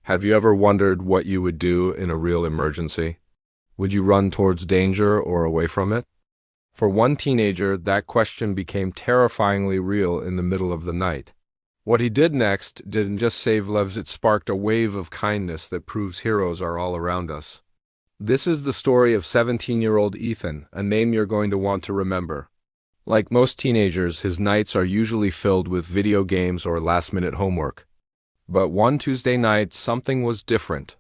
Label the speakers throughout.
Speaker 1: Have you ever wondered what you would do in a real emergency? Would you run towards danger or away from it? For one teenager, that question became terrifyingly real in the middle of the night. What he did next didn't just save lives, it sparked a wave of kindness that proves heroes are all around us. This is the story of 17-year-old Ethan, a name you're going to want to remember. Like most teenagers, his nights are usually filled with video games or last-minute homework. But one Tuesday night, something was different.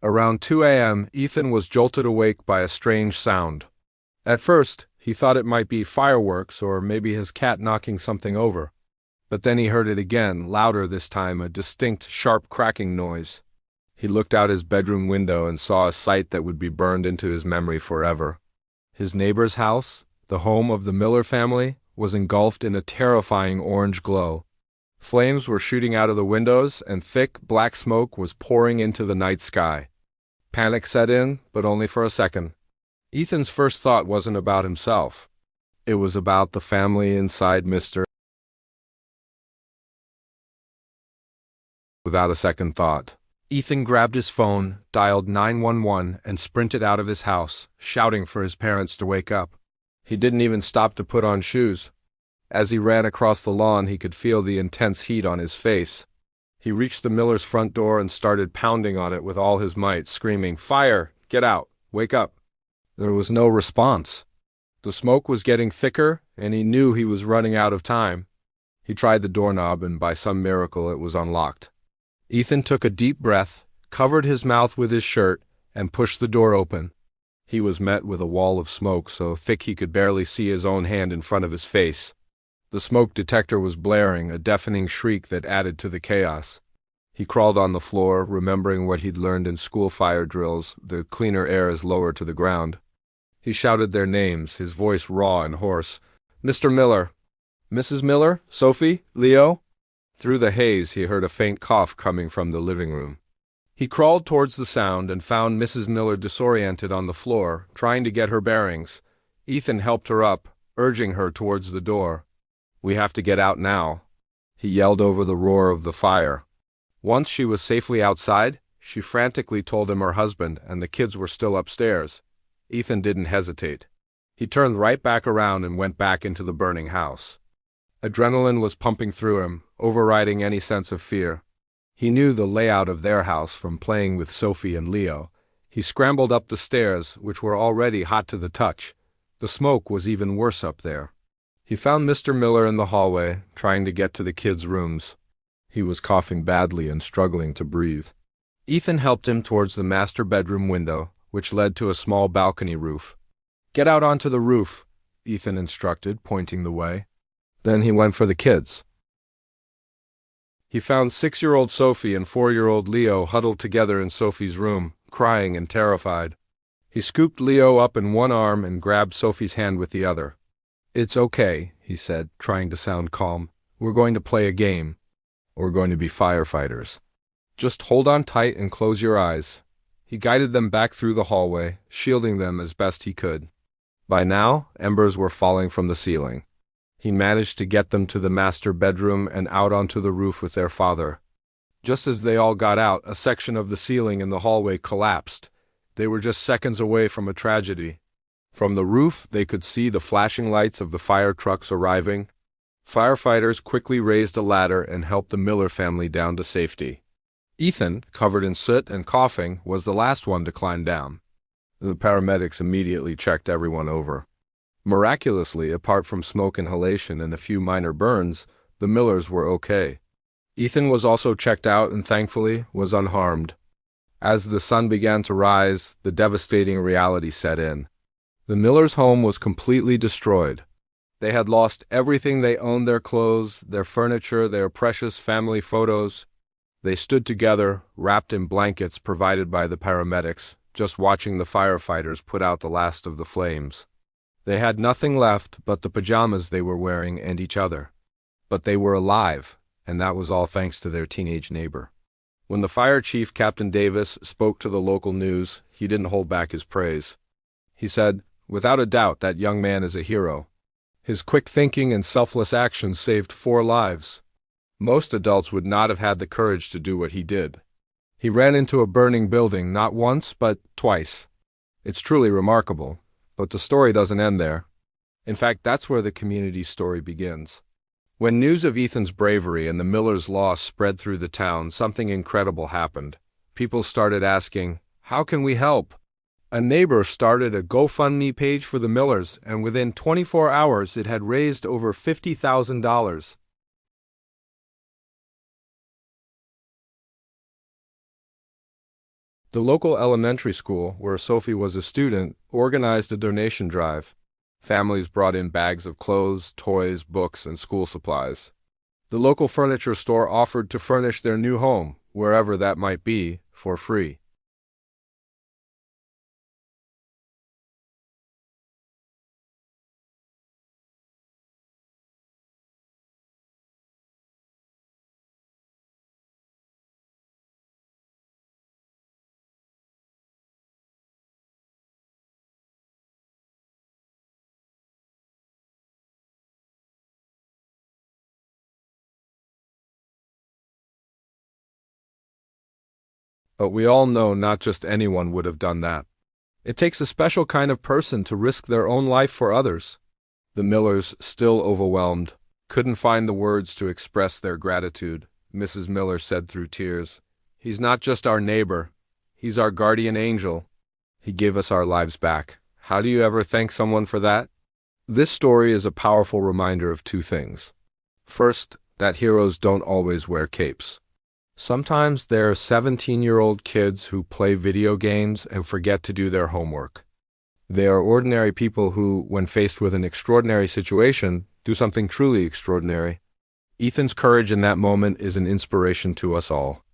Speaker 1: Around 2 a.m., Ethan was jolted awake by a strange sound. At first, he thought it might be fireworks or maybe his cat knocking something over. But then he heard it again, louder this time, a distinct, sharp cracking noise. He looked out his bedroom window and saw a sight that would be burned into his memory forever. His neighbor's house, the home of the Miller family, was engulfed in a terrifying orange glow. Flames were shooting out of the windows, and thick, black smoke was pouring into the night sky. Panic set in, but only for a second. Ethan's first thought wasn't about himself. It was about the family inside Mr. Without a second thought, Ethan grabbed his phone, dialed 911, and sprinted out of his house, shouting for his parents to wake up. He didn't even stop to put on shoes. As he ran across the lawn, he could feel the intense heat on his face. He reached the Miller's front door and started pounding on it with all his might, screaming, "Fire! Get out! Wake up!" There was no response. The smoke was getting thicker, and he knew he was running out of time. He tried the doorknob, and by some miracle it was unlocked. Ethan took a deep breath, covered his mouth with his shirt, and pushed the door open. He was met with a wall of smoke so thick he could barely see his own hand in front of his face. The smoke detector was blaring, a deafening shriek that added to the chaos. He crawled on the floor, remembering what he'd learned in school fire drills: the cleaner air is lower to the ground. He shouted their names, his voice raw and hoarse. "Mr. Miller! Mrs. Miller? Sophie? Leo?" Through the haze, he heard a faint cough coming from the living room. He crawled towards the sound and found Mrs. Miller disoriented on the floor, trying to get her bearings. Ethan helped her up, urging her towards the door. "We have to get out now," he yelled over the roar of the fire. Once she was safely outside, she frantically told him her husband and the kids were still upstairs. Ethan didn't hesitate. He turned right back around and went back into the burning house. Adrenaline was pumping through him, overriding any sense of fear. He knew the layout of their house from playing with Sophie and Leo. He scrambled up the stairs, which were already hot to the touch. The smoke was even worse up there. He found Mr. Miller in the hallway, trying to get to the kids' rooms. He was coughing badly and struggling to breathe. Ethan helped him towards the master bedroom window, which led to a small balcony roof. "Get out onto the roof," Ethan instructed, pointing the way. Then he went for the kids. He found 6-year-old Sophie and 4-year-old Leo huddled together in Sophie's room, crying and terrified. He scooped Leo up in one arm and grabbed Sophie's hand with the other. "It's okay," he said, trying to sound calm. "We're going to play a game. We're going to be firefighters. Just hold on tight and close your eyes." He guided them back through the hallway, shielding them as best he could. By now, embers were falling from the ceiling. He managed to get them to the master bedroom and out onto the roof with their father. Just as they all got out, a section of the ceiling in the hallway collapsed. They were just seconds away from a tragedy. From the roof, they could see the flashing lights of the fire trucks arriving. Firefighters quickly raised a ladder and helped the Miller family down to safety. Ethan, covered in soot and coughing, was the last one to climb down. The paramedics immediately checked everyone over. Miraculously, apart from smoke inhalation and a few minor burns, the Millers were okay. Ethan was also checked out and thankfully was unharmed. As the sun began to rise, the devastating reality set in. The Millers' home was completely destroyed. They had lost everything they owned: their clothes, their furniture, their precious family photos. They stood together, wrapped in blankets provided by the paramedics, just watching the firefighters put out the last of the flames. They had nothing left but the pajamas they were wearing and each other. But they were alive, and that was all thanks to their teenage neighbor. When the fire chief, Captain Davis, spoke to the local news, he didn't hold back his praise. He said, "Without a doubt, that young man is a hero. His quick thinking and selfless actions saved 4 lives. Most adults would not have had the courage to do what he did." He ran into a burning building not once, but twice. It's truly remarkable, but the story doesn't end there. In fact, that's where the community's story begins. When news of Ethan's bravery and the Millers' loss spread through the town, something incredible happened. People started asking, "How can we help?" A neighbor started a GoFundMe page for the Millers, and within 24 hours it had raised over $50,000. The local elementary school, where Sophie was a student, organized a donation drive. Families brought in bags of clothes, toys, books, and school supplies. The local furniture store offered to furnish their new home, wherever that might be, for free. But we all know not just anyone would have done that. It takes a special kind of person to risk their own life for others. The Millers, still overwhelmed, couldn't find the words to express their gratitude. Mrs. Miller said through tears, "He's not just our neighbor. He's our guardian angel. He gave us our lives back. How do you ever thank someone for that?" This story is a powerful reminder of two things. First, that heroes don't always wear capes. Sometimes there are 17-year-old kids who play video games and forget to do their homework. They are ordinary people who, when faced with an extraordinary situation, do something truly extraordinary. Ethan's courage in that moment is an inspiration to us all.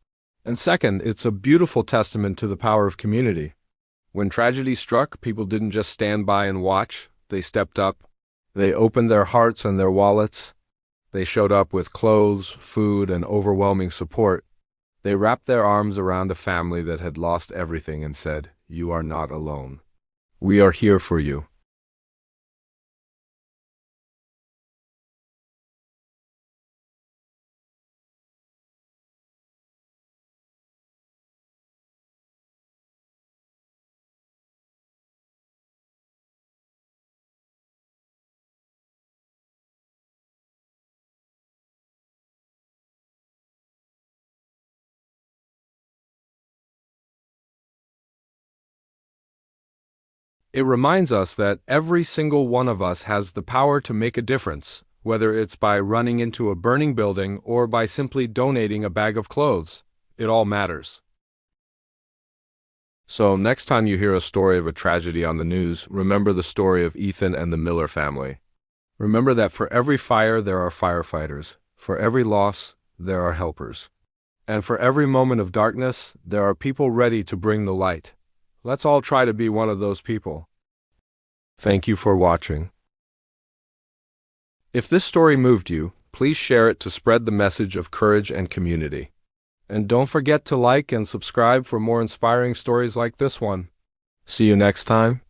Speaker 1: And second, it's a beautiful testament to the power of community. When tragedy struck, people didn't just stand by and watch. They stepped up. They opened their hearts and their wallets. They showed up with clothes, food, and overwhelming support. They wrapped their arms around a family that had lost everything and said, "You are not alone. We are here for you." It reminds us that every single one of us has the power to make a difference, whether it's by running into a burning building or by simply donating a bag of clothes. It all matters. So next time you hear a story of a tragedy on the news, remember the story of Ethan and the Miller family. Remember that for every fire there are firefighters, for every loss there are helpers, and for every moment of darkness there are people ready to bring the light. Let's all try to be one of those people. Thank you for watching. If this story moved you, please share it to spread the message of courage and community. And don't forget to like and subscribe for more inspiring stories like this one. See you next time.